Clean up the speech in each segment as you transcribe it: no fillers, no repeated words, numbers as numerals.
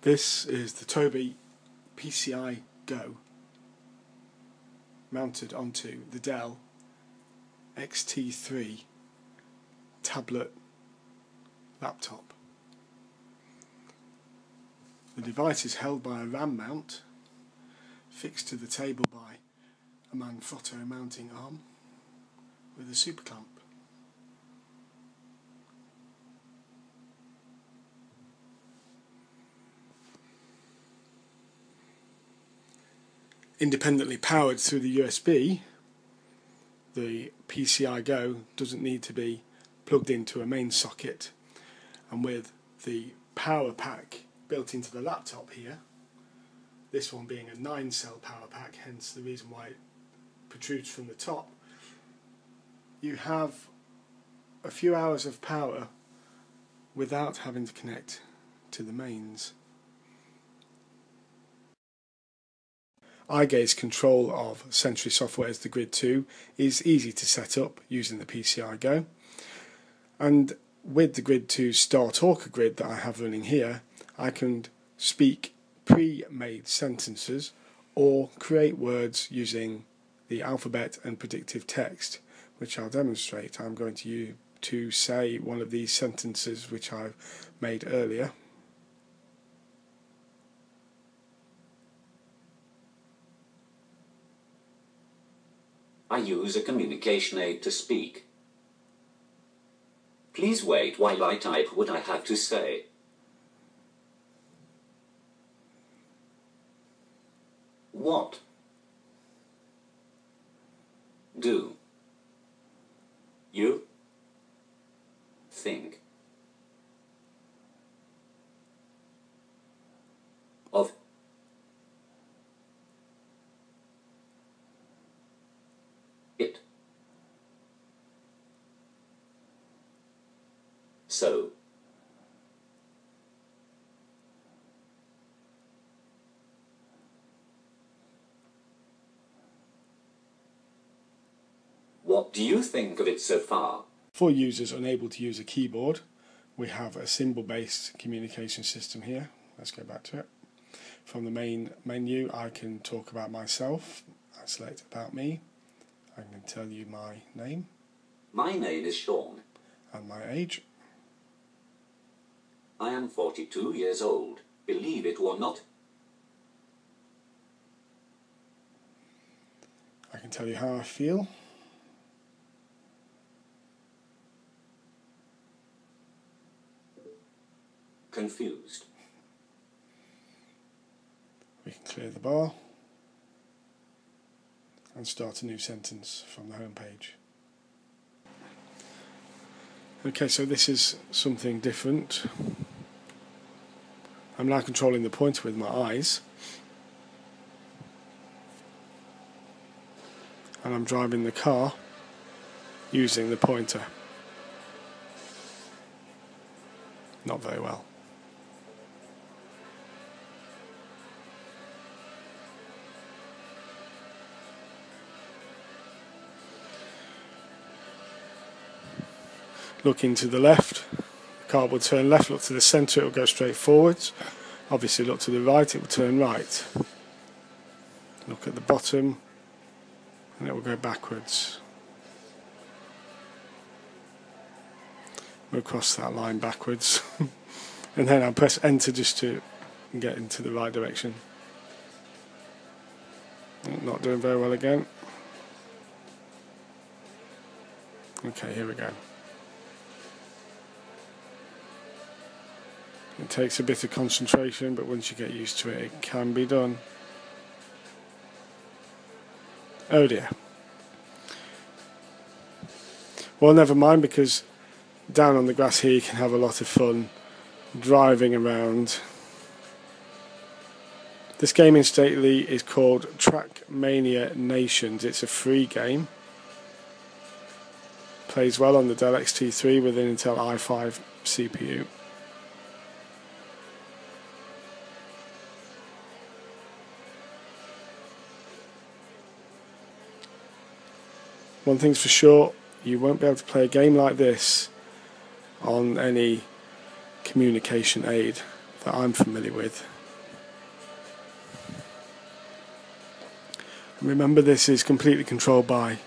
This is the Tobii PC Eye Go mounted onto the Dell XT3 tablet laptop. The device is held by a RAM mount fixed to the table by a Manfrotto mounting arm with a super clamp. Independently powered through the USB, the PC Eye Go doesn't need to be plugged into a main socket, and with the power pack built into the laptop here, this one being a 9-cell power pack, hence the reason why it protrudes from the top, you have a few hours of power without having to connect to the mains. iGaze control of Sentry Software's The Grid 2 is easy to set up using the PC Eye Go, and with the Grid 2 Star Talker grid that I have running here, I can speak pre-made sentences or create words using the alphabet and predictive text, which I'll demonstrate. I'm going to say one of these sentences which I've made earlier. I use a communication aid to speak. Please wait while I type what I have to say. What do you think of it? So, what do you think of it so far? For users unable to use a keyboard, we have a symbol-based communication system here. Let's go back to it. From the main menu, I can talk about myself. I select About Me. I can tell you my name. My name is Sean. And my age. I am 42 years old, believe it or not. I can tell you how I feel. Confused. We can clear the bar and start a new sentence from the home page. Okay, so this is something different. I'm now controlling the pointer with my eyes, and I'm driving the car using the pointer. Not very well. Looking to the left, the car will turn left. Look to the centre, it will go straight forwards. Obviously look to the right, it will turn right. Look at the bottom and it will go backwards. We'll cross that line backwards and then I'll press enter just to get into the right direction. Not doing very well again. Okay, here we go. It takes a bit of concentration, but once you get used to it, it can be done. Oh dear. Well, never mind, because down on the grass here you can have a lot of fun driving around. This game incidentally is called Trackmania Nations. It's a free game. Plays well on the Dell XT3 with an Intel i5 CPU. One thing's for sure, you won't be able to play a game like this on any communication aid that I'm familiar with. Remember, this is completely controlled by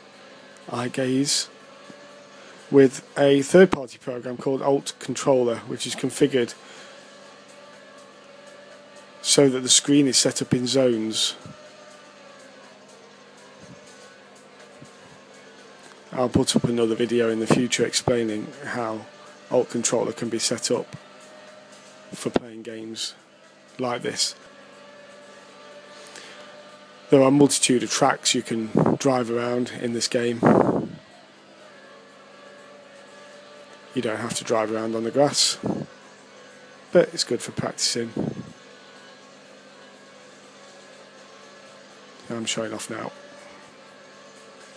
Eye Gaze with a third-party program called Alt Controller, which is configured so that the screen is set up in zones. I'll put up another video in the future explaining how Alt Controller can be set up for playing games like this. There are a multitude of tracks you can drive around in this game. You don't have to drive around on the grass, but it's good for practicing. I'm showing off now.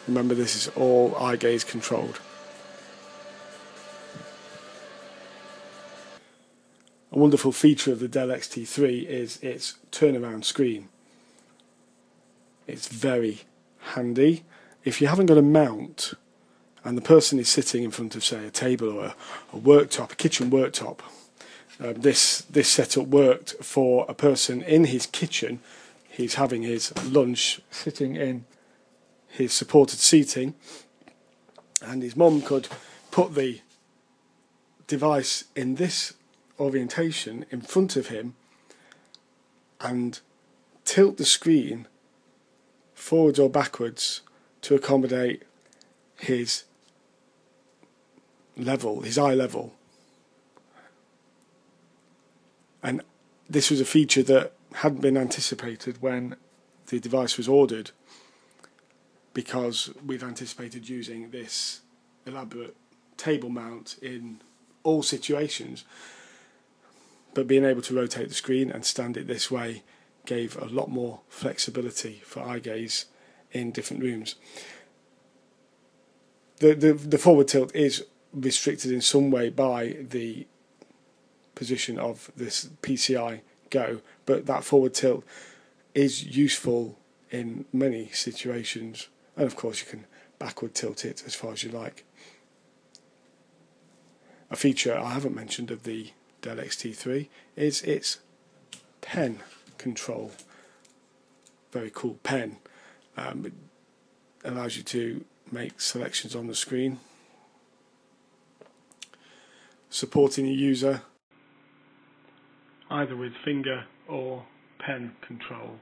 Remember, this is all eye gaze controlled. A wonderful feature of the Dell XT3 is its turnaround screen. It's very handy. If you haven't got a mount and the person is sitting in front of, say, a table or a worktop, a kitchen worktop, this setup worked for a person in his kitchen. He's having his lunch sitting in his supported seating, and his mum could put the device in this orientation in front of him and tilt the screen forwards or backwards to accommodate his level, his eye level. And this was a feature that hadn't been anticipated when the device was ordered, because we've anticipated using this elaborate table mount in all situations, but being able to rotate the screen and stand it this way gave a lot more flexibility for eye gaze in different rooms. The forward tilt is restricted in some way by the position of this PC Eye Go, but that forward tilt is useful in many situations, and of course you can backward tilt it as far as you like. A feature I haven't mentioned of the Dell XT3 is its pen control. Very cool pen. It allows you to make selections on the screen, supporting a user either with finger or pen control.